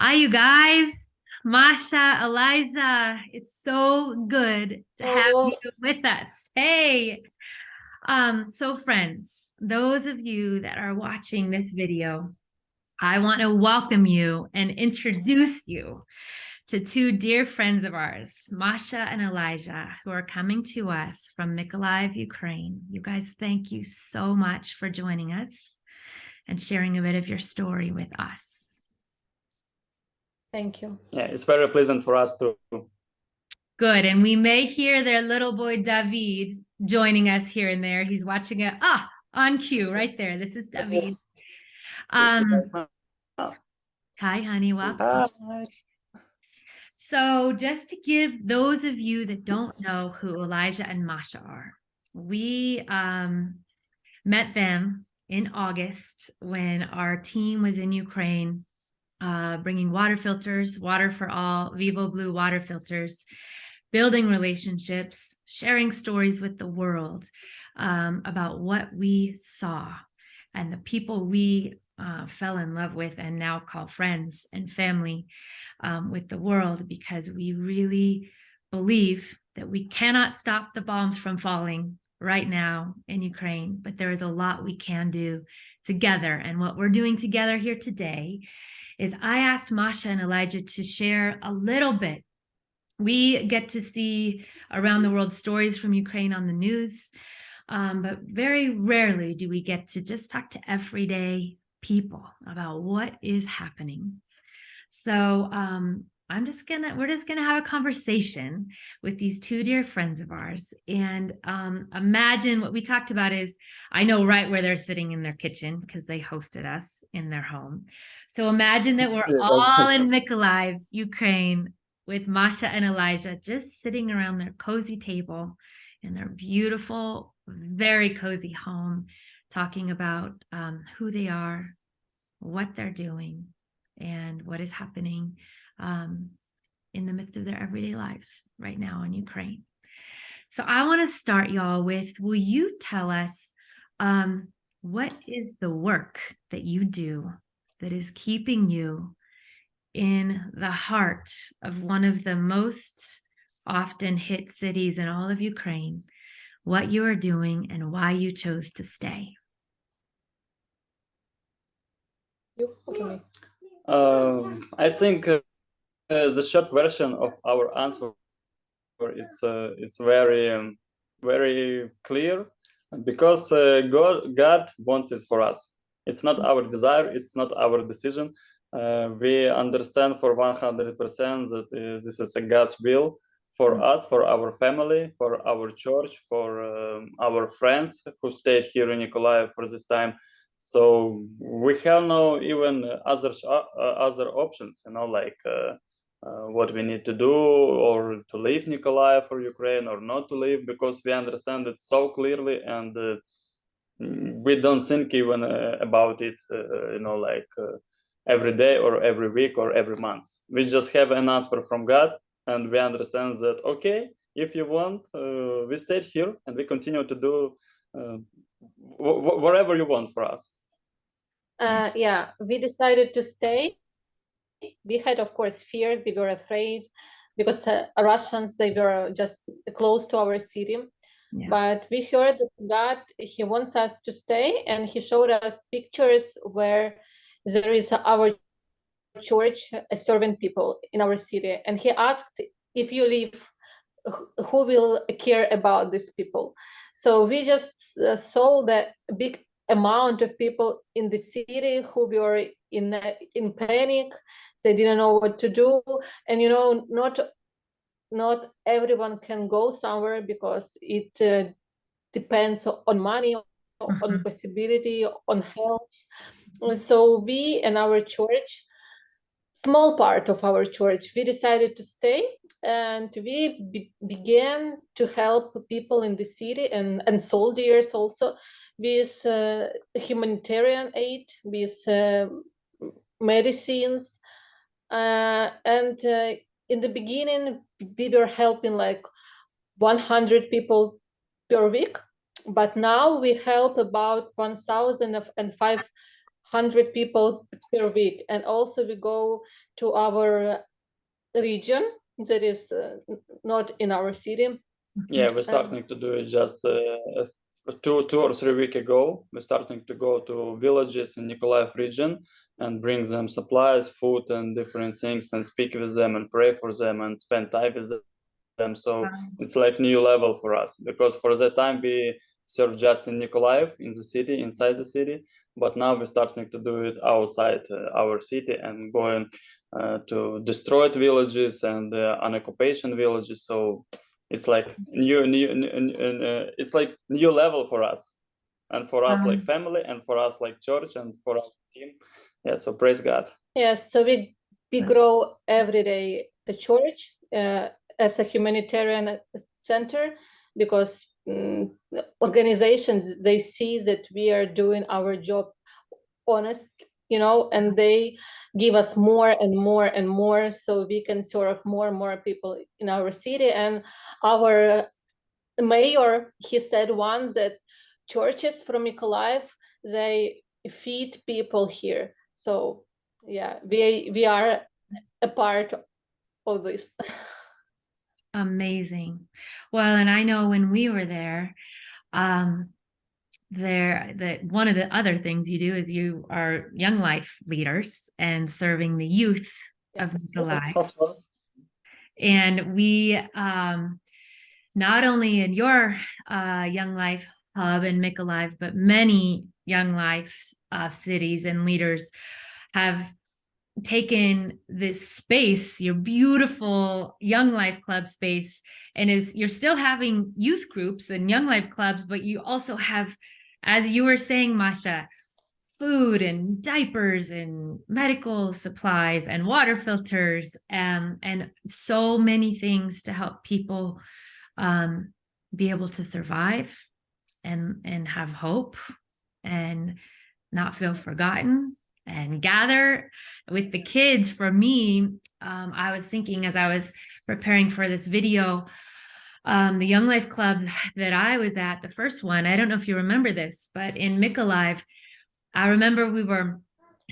Hi, you guys. Masha, Elijah, it's so good to have Oh, you with us. Hey. So friends, those of you that are watching this video, I want to welcome you and introduce you to two dear friends of ours, Masha and Elijah, who are coming to us from Mykolaiv, Ukraine. You guys, thank you so much for joining us and sharing a bit of your story with us. thank you. Yeah, it's very pleasant for us to. Good. And we may hear their little boy David joining us here and there. He's watching it on cue right there. This is David. Hi, honey. Welcome. Hi. So just to give those of you that don't know who Elijah and Masha are, we met them in August when our team was in Ukraine, bringing water filters, water for all, Vivo Blue water filters, building relationships, sharing stories with the world about what we saw and the people we fell in love with and now call friends and family with the world, because we really believe that we cannot stop the bombs from falling right now in Ukraine, but there is a lot we can do together. And what we're doing together here today is I asked Masha and Elijah to share a little bit. We get to see around the world stories from Ukraine on the news, but very rarely do we get to just talk to everyday people about what is happening. So we're just gonna have a conversation with these two dear friends of ours, and imagine what we talked about is, I know right where they're sitting in their kitchen because they hosted us in their home. So imagine that we're all in Mykolaiv, Ukraine, with Masha and Elijah just sitting around their cozy table in their beautiful, very cozy home, talking about who they are, what they're doing, and what is happening in the midst of their everyday lives right now in Ukraine. So I want to start y'all with, will you tell us what is the work that you do that is keeping you in the heart of one of the most often hit cities in all of Ukraine, what you are doing and why you chose to stay? I think the short version of our answer it's very very clear, because God wants it for us. It's not our desire. It's not our decision. We understand for 100% that this is a God's will for us, for our family, for our church, for our friends who stayed here in Mykolaiv for this time. So we have no even other options, like what we need to do, or to leave Mykolaiv for Ukraine or not to leave, because we understand it so clearly, and we don't think even about it, every day or every week or every month. We just have an answer from God, and we understand that, okay, if you want, we stayed here and we continue to do whatever you want for us. Yeah, we decided to stay. We had, of course, fear. We were afraid because Russians, they were just close to our city. Yeah. But we heard that God, he wants us to stay, and he showed us pictures where there is our church serving people in our city. And he asked, if you leave, who will care about these people? So we just saw that big amount of people in the city who were in panic. They didn't know what to do, and not everyone can go somewhere because it depends on money, on possibility, on health. So we and our church, small part of our church, we decided to stay, and we began to help people in the city and soldiers also with humanitarian aid, with medicines, and in the beginning we were helping like 100 people per week, but now we help about 1,500 100 people per week. And also we go to our region that is not in our city. Yeah, we're starting to do it just 2 or 3 weeks ago. We're starting to go to villages in Mykolaiv region and bring them supplies, food, and different things, and speak with them and pray for them and spend time with them. So it's like new level for us, because for that time we served just in Mykolaiv, in the city, inside the city, but now we're starting to do it outside our city and going to destroyed villages and unoccupation villages. So it's like it's like new level for us, and for us like family, and for us like church, and for our team. Yeah, so praise God. Yes, so we grow every day the church as a humanitarian center, because organizations, they see that we are doing our job honest, and they give us more and more and more, so we can serve more and more people in our city. And our mayor, he said once that churches from Mykolaiv, they feed people here. So yeah, we are a part of this. Amazing. Well, and I know when we were there, that one of the other things you do is you are young life leaders and serving the youth of Mykolaiv. And we not only in your young life hub in Mykolaiv, but many young life cities and leaders have taken this space, your beautiful young life club space, and you're still having youth groups and young life clubs, but you also have, as you were saying, Masha, food and diapers and medical supplies and water filters, and so many things to help people be able to survive and have hope and not feel forgotten and gather with the kids. For me, I was thinking as I was preparing for this video, the Young Life Club that I was at, the first one, I don't know if you remember this, but in Mykolaiv, I remember we were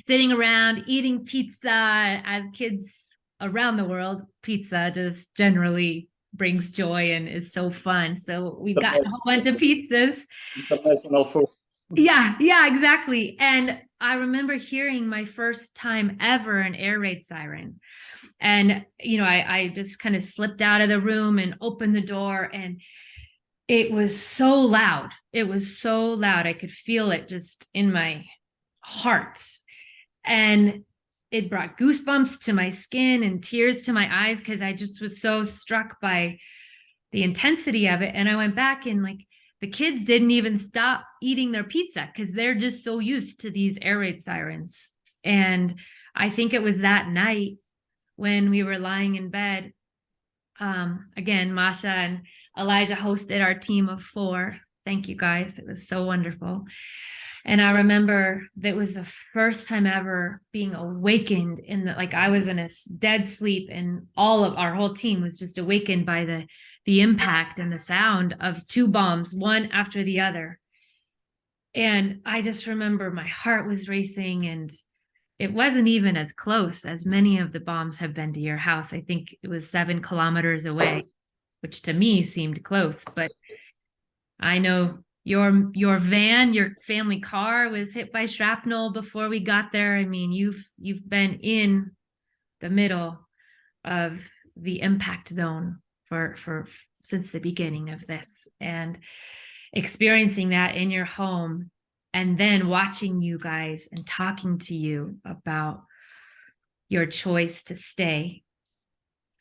sitting around eating pizza. As kids around the world, pizza just generally brings joy and is so fun. So we got a whole bunch of pizzas. International food. Yeah, exactly. And I remember hearing my first time ever an air raid siren. And, I just kind of slipped out of the room and opened the door, and it was so loud. It was so loud. I could feel it just in my heart. And it brought goosebumps to my skin and tears to my eyes, because I just was so struck by the intensity of it. And I went back, and the kids didn't even stop eating their pizza because they're just so used to these air raid sirens. And I think it was that night when we were lying in bed. Again, Masha and Elijah hosted our team of 4. Thank you guys. It was so wonderful. And I remember that was the first time ever being awakened I was in a dead sleep, and all of our whole team was just awakened by the impact and the sound of 2 bombs, one after the other. And I just remember my heart was racing, and it wasn't even as close as many of the bombs have been to your house. I think it was 7 kilometers away, which to me seemed close, but I know your van, your family car, was hit by shrapnel before we got there. I mean, you've been in the middle of the impact zone for since the beginning of this, and experiencing that in your home, and then watching you guys and talking to you about your choice to stay,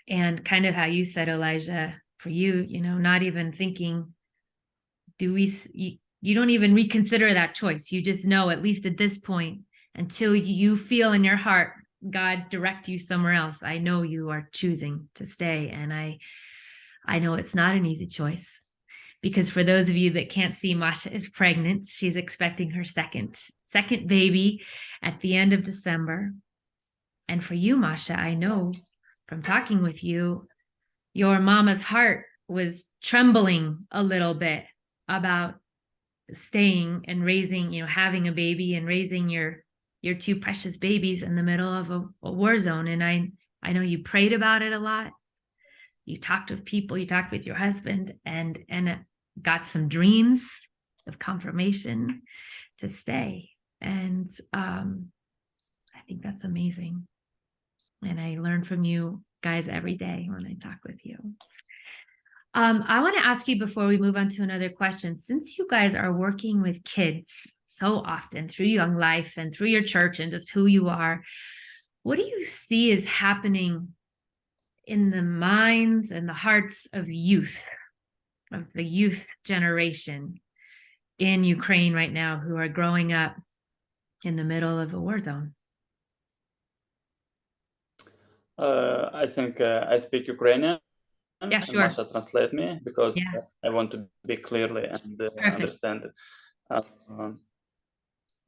and kind of how you said, Elijah, for you, not even thinking, you don't even reconsider that choice. You just know, at least at this point, until you feel in your heart God direct you somewhere else, I know you are choosing to stay. And I know it's not an easy choice, because for those of you that can't see, Masha is pregnant. She's expecting her second baby at the end of December. And for you, Masha, I know from talking with you, your mama's heart was trembling a little bit about staying and raising, having a baby and raising your your two precious babies in the middle of a war zone. And I know you prayed about it a lot. You talked with people, you talked with your husband, and got some dreams of confirmation to stay. And I think that's amazing. And I learn from you guys every day when I talk with you. I want to ask you before we move on to another question, since you guys are working with kids so often through Young Life and through your church and just who you are, what do you see is happening in the minds and the hearts of youth, of the youth generation in Ukraine right now who are growing up in the middle of a war zone? I think I speak Ukrainian. Yeah, And sure. Masha translate me because Yeah. I want to be clearly and understand it.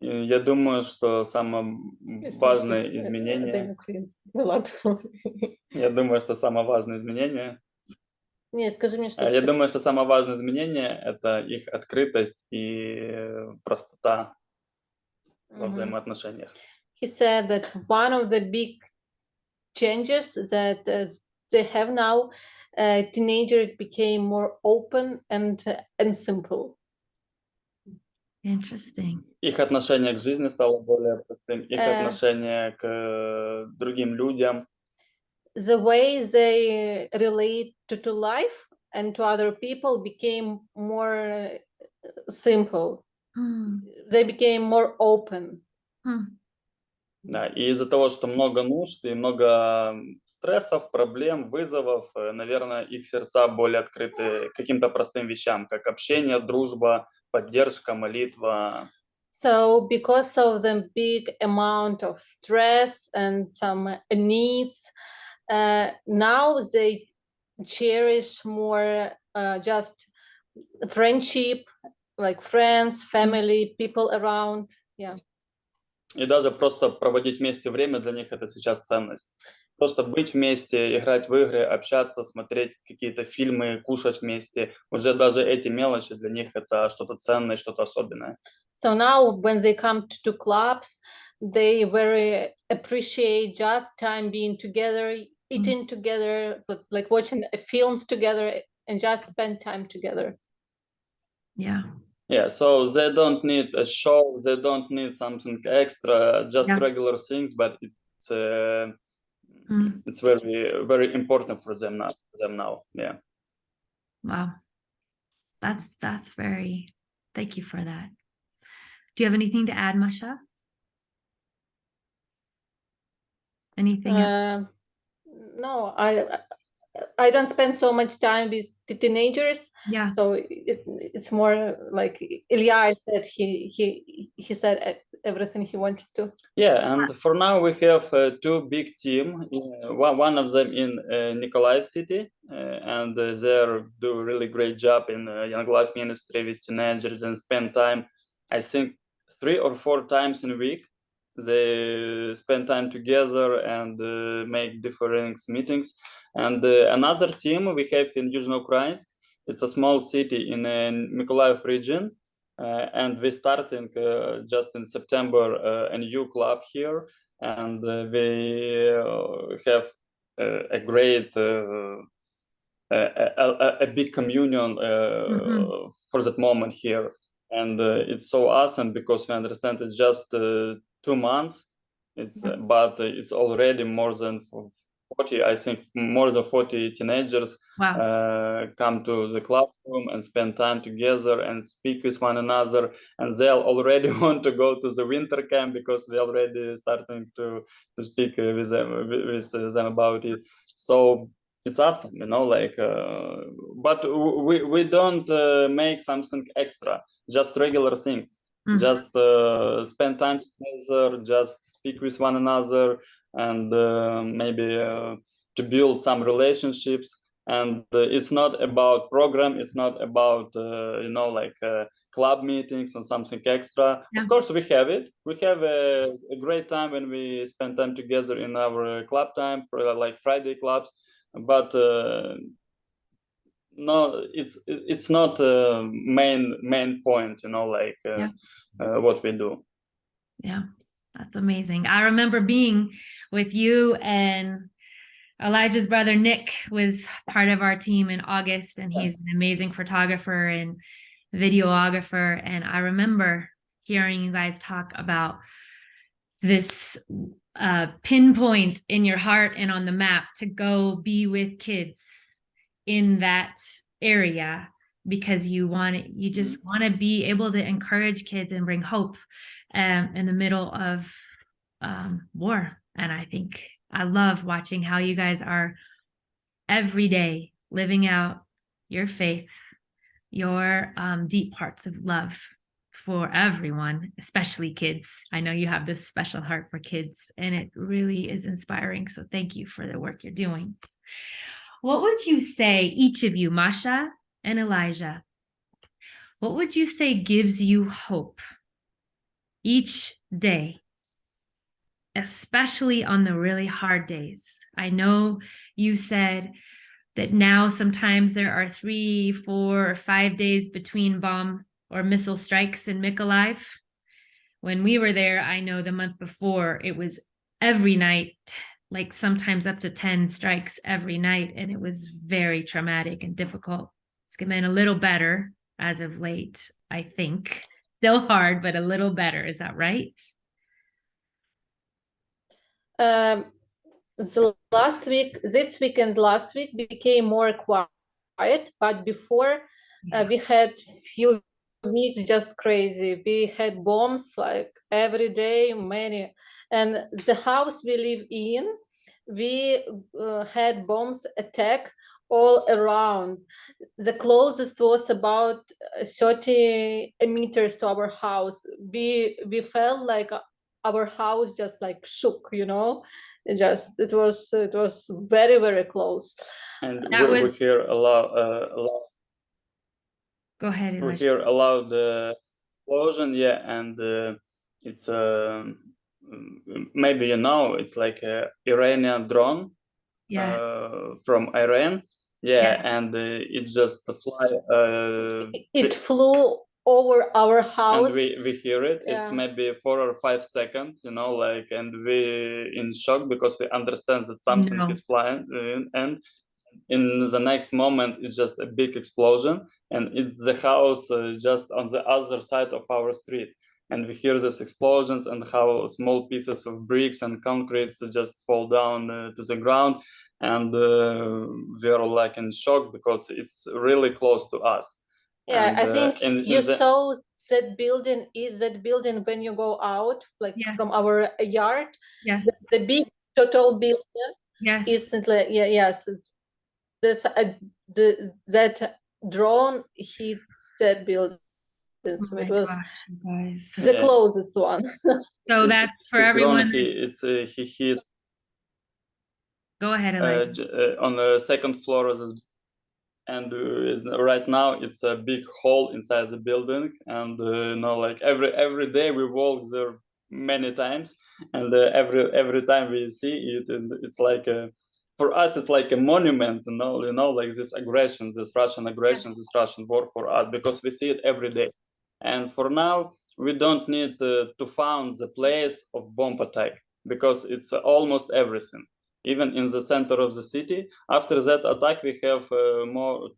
Я думаю, что самое важное изменение... Я думаю, что самое важное изменение... Не, скажи мне, что... Я думаю, что самое важное изменение – это их открытость и простота во взаимоотношениях. He said that one of the big changes that they have now, teenagers became more open and simple. Interesting. Их отношение к жизни стало более простым, их отношение к другим людям. The way they relate to life and to other people became more simple. They became more open. Да, и из-за того, что много нужд и много стрессов, проблем, вызовов, наверное, их сердца более открыты каким-то простым вещам, как общение, дружба, поддержка, молитва. So because of the big amount of stress and some needs, now they cherish more just friendship, like friends, family, people around. Yeah. И даже просто проводить вместе время для них это сейчас ценность. Просто быть вместе, играть в игры, общаться, смотреть какие-то фильмы, кушать вместе. Уже даже эти мелочи для них это что-то ценное, что-то особенное. So now when they come to clubs, they very appreciate just time being together, eating together, like watching films together and just spend time together. Yeah. Yeah, so they don't need a show, they don't need something extra, just regular things, but it's very, very important for them now. Yeah. Wow. That's very, thank you for that. Do you have anything to add, Masha? Anything else? No, I don't spend so much time with the teenagers. Yeah. So it's more like Ilya said, he said everything he wanted to. Yeah, and for now we have two big teams. One of them in Mykolaiv city, and they do a really great job in Young Life ministry with teenagers and spend time, I think 3 or 4 times in a week. They spend time together and make different meetings. And another team we have in Yuzhno-Ukrainsk. It's a small city in Mykolaiv region. And we're starting just in September a new club here, and we have a great, a big communion for that moment here, and it's so awesome because we understand it's just 2 months. It's but it's already more than 40, I think more than 40 teenagers come to the club room and spend time together and speak with one another, and they already want to go to the winter camp because we already starting to speak with them about it. So it's awesome, you know, like but we don't make something extra, just regular things. Just spend time together, just speak with one another, and maybe to build some relationships. And it's not about program, it's not about you know, like club meetings or something extra. Of course we have it, we have a great time when we spend time together in our club time for like Friday clubs, but no, it's not main point, you know, like what we do. Yeah. That's amazing. I remember being with you, and Elijah's brother Nick was part of our team in August, and he's an amazing photographer and videographer. And I remember hearing you guys talk about this pinpoint in your heart and on the map to go be with kids in that area, because you just want to be able to encourage kids and bring hope in the middle of war. And I think I love watching how you guys are every day living out your faith, your deep hearts of love for everyone, especially kids. I know you have this special heart for kids, and it really is inspiring. So thank you for the work you're doing. What would you say, each of you, Masha and Elijah, what would you say gives you hope each day, especially on the really hard days? I know you said that now sometimes there are 3, 4, or 5 days between bomb or missile strikes in Mykolaiv. When we were there, I know the month before, it was every night, like sometimes up to 10 strikes every night, and it was very traumatic and difficult. It's been a little better as of late, I think. Still hard, but a little better. Is that right? This week and last week became more quiet, but before we had few weeks just crazy. We had bombs like every day, many, and the house we live in, we had bombs attack all around. The closest was about 30 meters to our house. We felt like our house just like shook, you know. It was very, very close. And we hear a lot. Go ahead, Elijah. We hear a loud explosion, yeah, and it's maybe you know, it's like a Iranian drone. Yes. From Iran, yeah, Yes. and it just fly. It flew over our house, and we hear it. Yeah. It's maybe 4 or 5 seconds, you know, like, and we in shock because we understand that something is flying, and in the next moment it's just a big explosion, and it's the house just on the other side of our street, and we hear these explosions and how small pieces of bricks and concrete just fall down to the ground, and we are like in shock because it's really close to us. Yeah, and, I think you saw that building when you go out, like from our yard. Yes. The big total building. Yes. Instantly, yes. This that drone hit that building. So it was the closest one. So that's for everyone. He hit. Go ahead, Elijah. On the second floor of this, and right now it's a big hole inside the building, and you know, like every day we walk there many times, and every time we see it, and it's like for us it's like a monument, you know, like this aggression, this Russian aggression, this Russian war for us, because we see it every day. And for now we don't need to find the place of bomb attack, because it's almost everything, even in the center of the city. After that attack, we have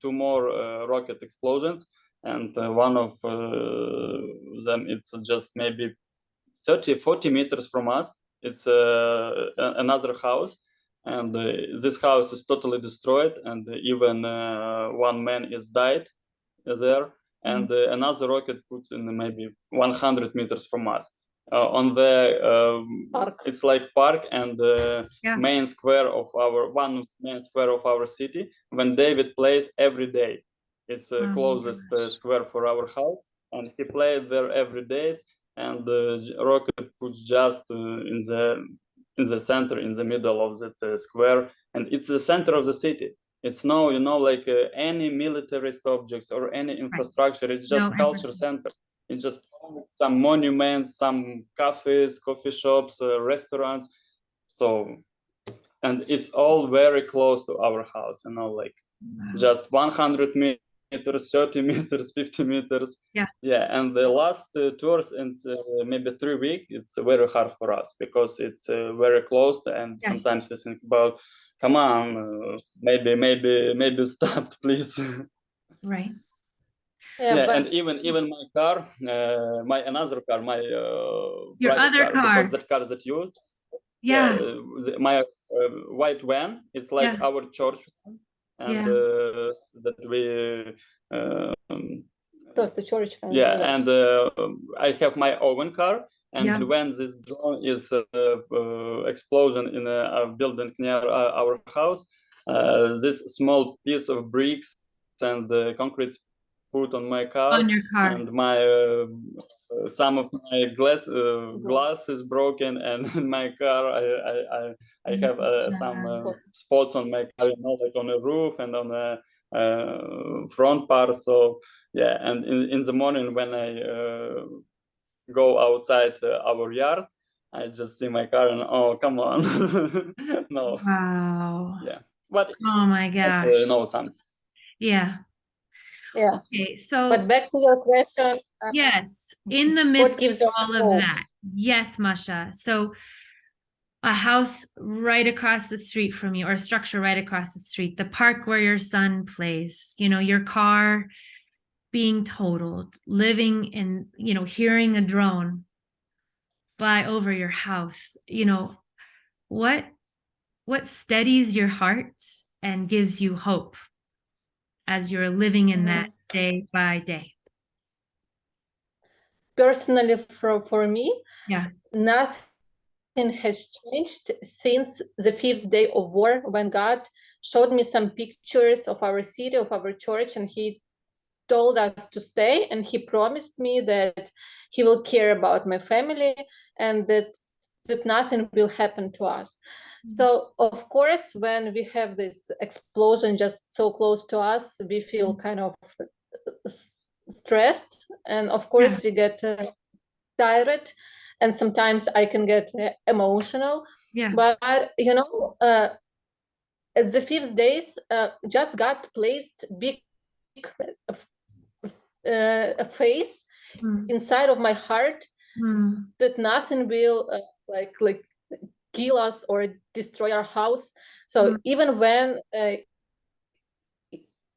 two more rocket explosions, and one of them, it's just maybe 30-40 meters from us. It's another house, and this house is totally destroyed, and even one man is died there, and another rocket puts in maybe 100 meters from us. On the it's like park and main square of our main square of our city, when David plays every day. It's the closest square for our house, and he played there every day, and the rocket puts just in the center, in the middle of that square, and it's the center of the city. It's no, you know, like any militarist objects or any infrastructure. It's just culture center. It's just some monuments, some cafes, coffee shops, restaurants. So, and it's all very close to our house, you know, like just 100 meters, 30 meters, 50 meters. Yeah. Yeah, and the last tours and maybe 3 weeks, it's very hard for us because it's very closed, and Yes. sometimes we think about, come on, maybe stop, please. Right. Yeah, but and even my car, my another car, my Your private other car, car. because that car that used, Yeah. my white van, it's like Yeah. our church van, and that we close to church. yeah, and I have my own car, and Yeah. when this drone is explosion in a building near our house, this small piece of bricks and concrete put on my car, On your car. and my some of my glass is broken, and in my car I have some spots on my car, you know, like on the roof and on the front part. So yeah, and in the morning when I go outside our yard, I just see my car and oh, come on. No. Wow. Yeah, but Oh my gosh. no something. Yeah. Yeah. Okay, so But back to your question. yes, in the What midst of gives us all of hope? that, yes, Masha. So a house right across the street from you, or a structure right across the street, the park where your son plays, you know, your car being totaled, living in, you know, hearing a drone fly over your house, you know, what steadies your heart and gives you hope as you're living in that day by day? Personally, for me, Yeah. nothing has changed since the 5th day of war, when God showed me some pictures of our city, of our church, and he told us to stay, and he promised me that he will care about my family and that nothing will happen to us. So of course, when we have this explosion just so close to us, we feel kind of stressed, and of course we get tired, and sometimes I can get emotional. Yeah. But you know, at the 5th days, just God placed big a face inside of my heart that nothing will like kill us or destroy our house. So even when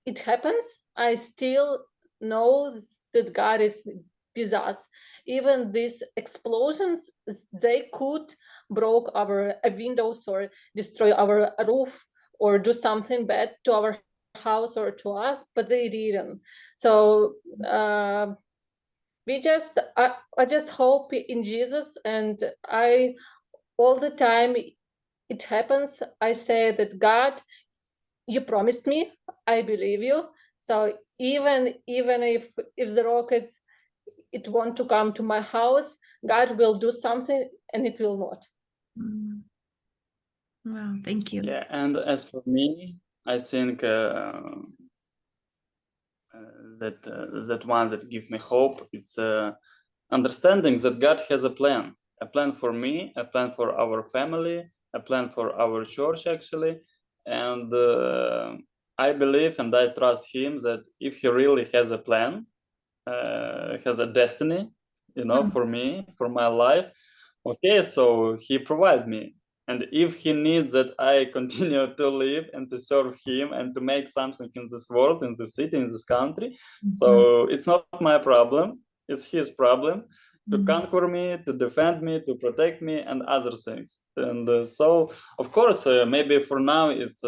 it happens, I still know that God is with us. Even these explosions, they could broke our windows or destroy our roof or do something bad to our house or to us, but they didn't. So I just hope in Jesus, and I all the time it happens, I say that God, you promised me, I believe you. So even if the rockets it want to come to my house, God will do something, and it will not. Wow, thank you. Yeah, and as for me, I think that one that gives me hope, it's understanding that God has a plan for me, a plan for our family, a plan for our church actually, and I believe and I trust him that if he really has a plan, has a destiny, you know, for me, for my life, okay, so he provide me. And if he needs that I continue to live and to serve him and to make something in this world, in this city, in this country, so it's not my problem, it's his problem to conquer me, to defend me, to protect me, and other things. And so, of course, maybe for now it's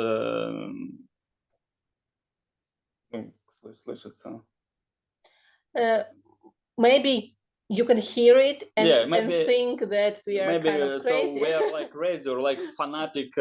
maybe you can hear it and, yeah, maybe, and think that we are kind of crazy. So we are like crazy or like fanatic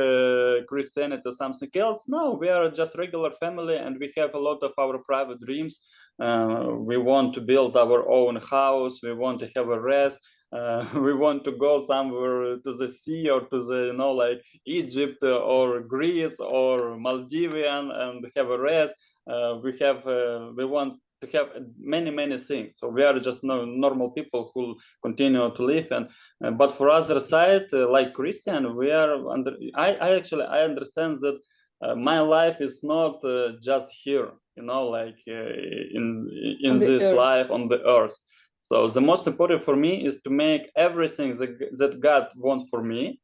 Christianity or something else. No, we are just regular family, and we have a lot of our private dreams. We want to build our own house. We want to have a rest. We want to go somewhere to the sea or to the, you know, like Egypt or Greece or Maldivian and have a rest. We want to have many things. So we are just normal people who continue to live, and but for other side, like Christian, we are under. I understand that my life is not just here, like in the this earth. life on the earth. So the most important for me is to make everything that God wants for me.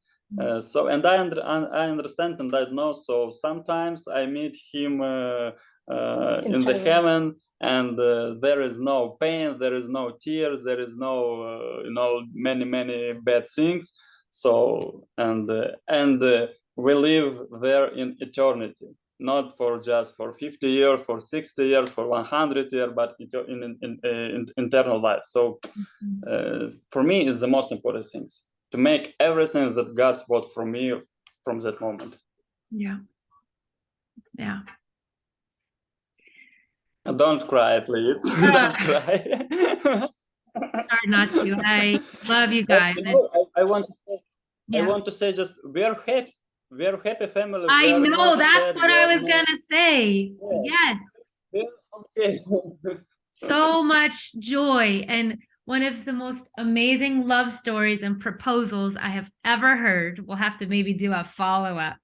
So, and I understand and I know. So sometimes I meet Him in the heaven, and there is no pain, there is no tears, there is no many bad things. So and we live there in eternity, not for just for 50 years, for 60 years, for 100 years, but in eternal life. So for me, it's the most important things to make everything that God wants from me from that moment. Yeah. Don't cry, please. Don't cry. Hard not to. I love you guys. I want to say just we are happy. We are happy family. I know, that's what I was gonna say. Yes. Okay. So much joy, and one of the most amazing love stories and proposals I have ever heard. We'll have to maybe do a follow-up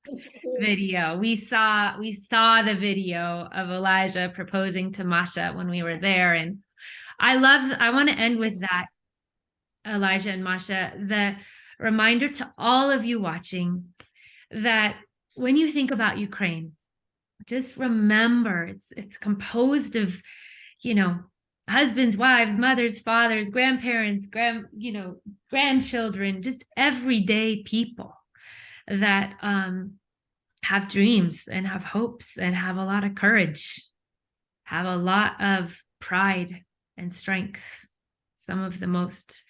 video. We saw the video of Elijah proposing to Masha when we were there, and I want to end with that, Elijah and Masha, the reminder to all of you watching that when you think about Ukraine, just remember it's composed of, husbands, wives, mothers, fathers, grandparents, grandchildren, just everyday people that have dreams and have hopes and have a lot of courage, have a lot of pride and strength. Some of the most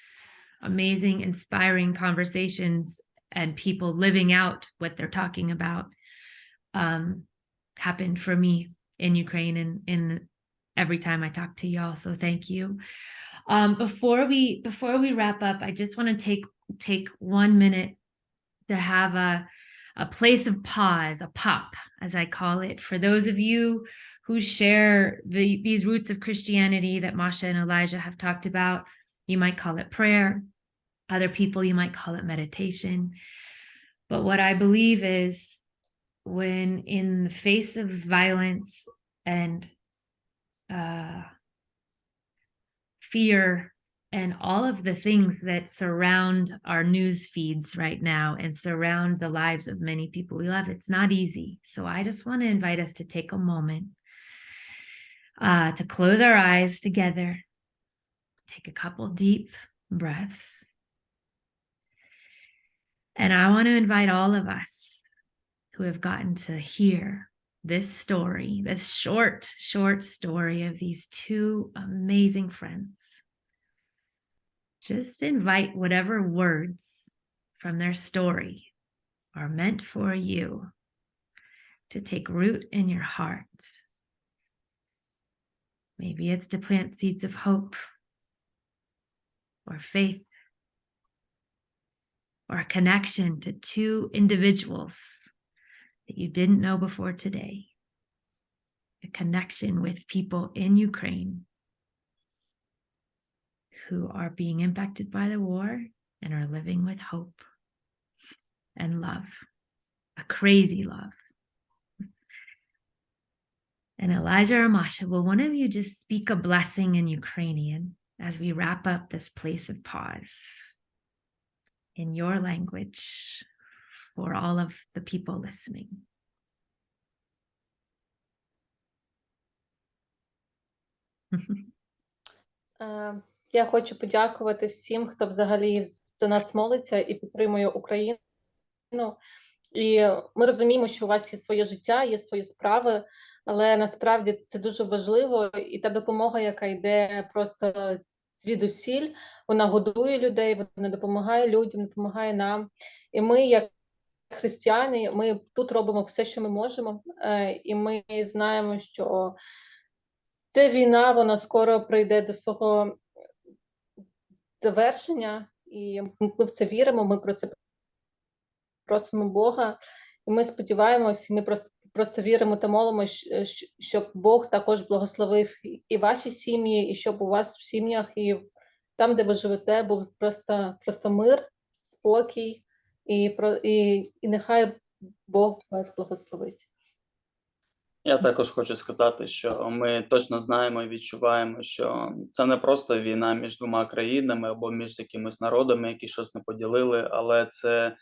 amazing, inspiring conversations and people living out what they're talking about happened for me in Ukraine and in every time I talk to y'all. So thank you. Before we wrap up, I just want to take 1 minute to have a place of pause, a pop, as I call it, for those of you who share these roots of Christianity that Masha and Elijah have talked about. You might call it prayer. Other people, you might call it meditation. But what I believe is, when in the face of violence and fear and all of the things that surround our news feeds right now and surround the lives of many people we love, it's not easy. So I just want to invite us to take a moment to close our eyes together, take a couple deep breaths. And I want to invite all of us who have gotten to hear this story, this short story of these two amazing friends. Just invite whatever words from their story are meant for you to take root in your heart. Maybe it's to plant seeds of hope or faith or a connection to two individuals that you didn't know before today. A connection with people in Ukraine who are being impacted by the war and are living with hope and love, a crazy love. And Elijah or Masha, will one of you just speak a blessing in Ukrainian as we wrap up this place of pause in your language for all of the people listening? Я хочу подякувати всім, хто взагалі за нас молиться і підтримує Україну. І ми розуміємо, що у вас є своє життя, є свої справи, але насправді це дуже важливо. І та допомога, яка йде просто звідусіль, вона годує людей, вона допомагає людям, допомагає нам. І ми, як християни, ми тут робимо все, що ми можемо. І ми знаємо, що ця війна, вона скоро прийде до свого завершення, і ми в це віримо, ми про це просимо Бога, і ми сподіваємось, ми просто віримо та молимося, щоб Бог також благословив і ваші сім'ї, і щоб у вас в сім'ях, і там, де ви живете, був просто мир, спокій, і нехай Бог вас благословить. Я також хочу сказати, що ми точно знаємо і відчуваємо, що це не просто війна між двома країнами або між якимись народами, які щось не поділили, але це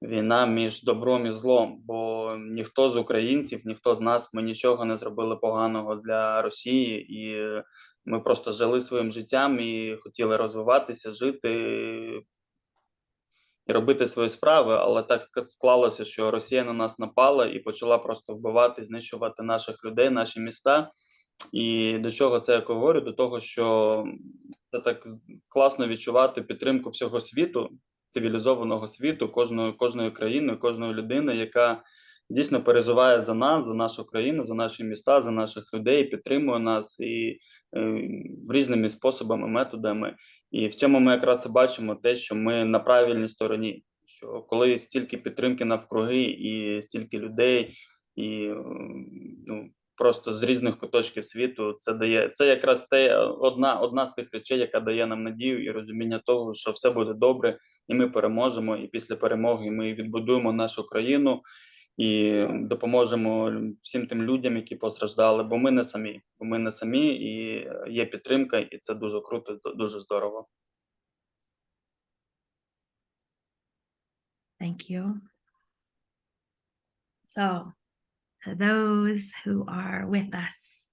війна між добром і злом. Бо ніхто з українців, ніхто з нас, ми нічого не зробили поганого для Росії, і ми просто жили своїм життям і хотіли розвиватися, жити і робити свої справи, але так склалося, що Росія на нас напала і почала просто вбивати, знищувати наших людей, наші міста. І до чого це я говорю? До того, що це так класно відчувати підтримку всього світу, цивілізованого світу, кожної країни, кожної людини, яка дійсно переживає за нас, за нашу країну, за наші міста, за наших людей, підтримує нас і різними способами, методами. І в цьому ми якраз і бачимо те, що ми на правильній стороні. Що коли стільки підтримки навкруги, і стільки людей, і просто з різних куточків світу, це якраз одна з тих речей, яка дає нам надію і розуміння того, що все буде добре, і ми переможемо. І після перемоги ми відбудуємо нашу країну і допоможемо всім тим людям, які постраждали, бо ми не самі, і є підтримка, і це дуже круто, дуже здорово. Thank you. So, to those who are with us,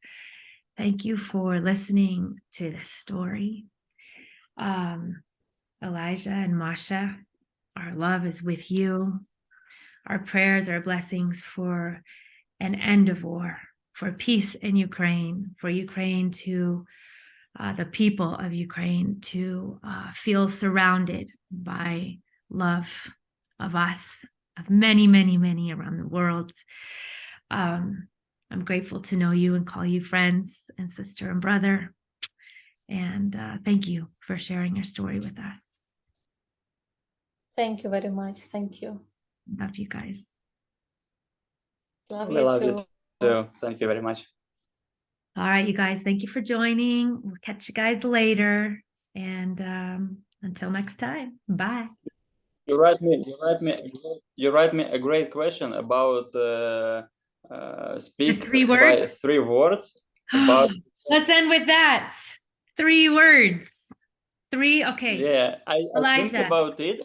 thank you for listening to this story. Elijah and Masha, our love is with you. Our prayers are blessings for an end of war, for peace in Ukraine, for Ukraine to, the people of Ukraine to feel surrounded by love of us, of many, many, many around the world. I'm grateful to know you and call you friends and sister and brother. And thank you for sharing your story with us. Thank you very much. Thank you. Love you guys. We love you too. Thank you very much. All right, you guys, thank you for joining. We'll catch you guys later. And until next time, bye. You write me a great question about speak The 3 words? by 3 words. About Let's end with that. 3 words. 3, okay. Yeah, I think about it.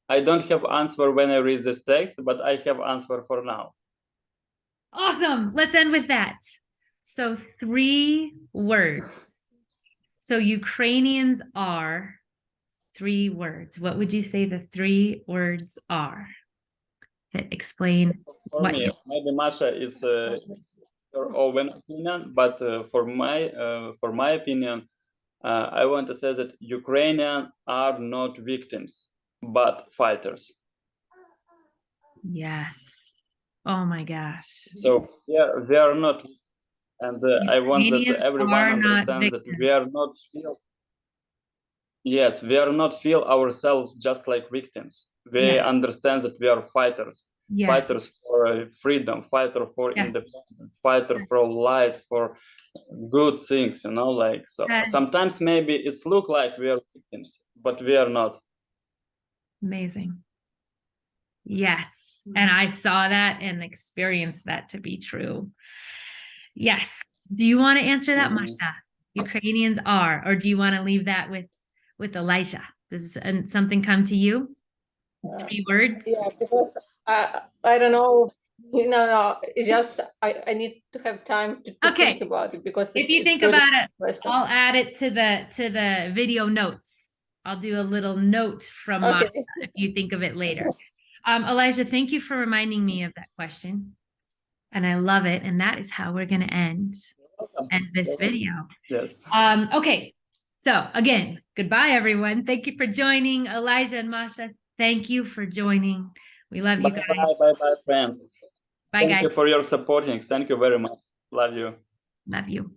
I don't have answer when I read this text, but I have answer for now. Awesome. Let's end with that. So 3 words. So Ukrainians are 3 words. What would you say the 3 words are that explain For what me, you... maybe Masha is your own opinion, but for my opinion, I want to say that Ukrainians are not victims, but fighters. Yes. Oh my gosh. So yeah, they are not, and I want that everyone understands that we are not feel. Yes, we are not feel ourselves just like victims. We understand that we are fighters. Yes. Fighters for freedom, fighter for independence, fighter for light, for good things, you know, like, so sometimes maybe it's look like we are victims, but we are not. Amazing. Yes. And I saw that and experienced that to be true. Yes. Do you want to answer that, Masha? Ukrainians are, or do you want to leave that with Elijah? Does something come to you? 3 words? Yeah, because I don't know. No, it's just I need to have time to think about it, because if you think about it, I'll add it to the video notes. I'll do a little note from Masha if you think of it later. Elijah, thank you for reminding me of that question. And I love it. And that is how we're going to end this video. Yes. Okay. So again, goodbye, everyone. Thank you for joining. Elijah and Masha, thank you for joining. We love you guys. Bye, friends. Bye, Thank guys. you for your supporting. Thank you very much. Love you. Love you.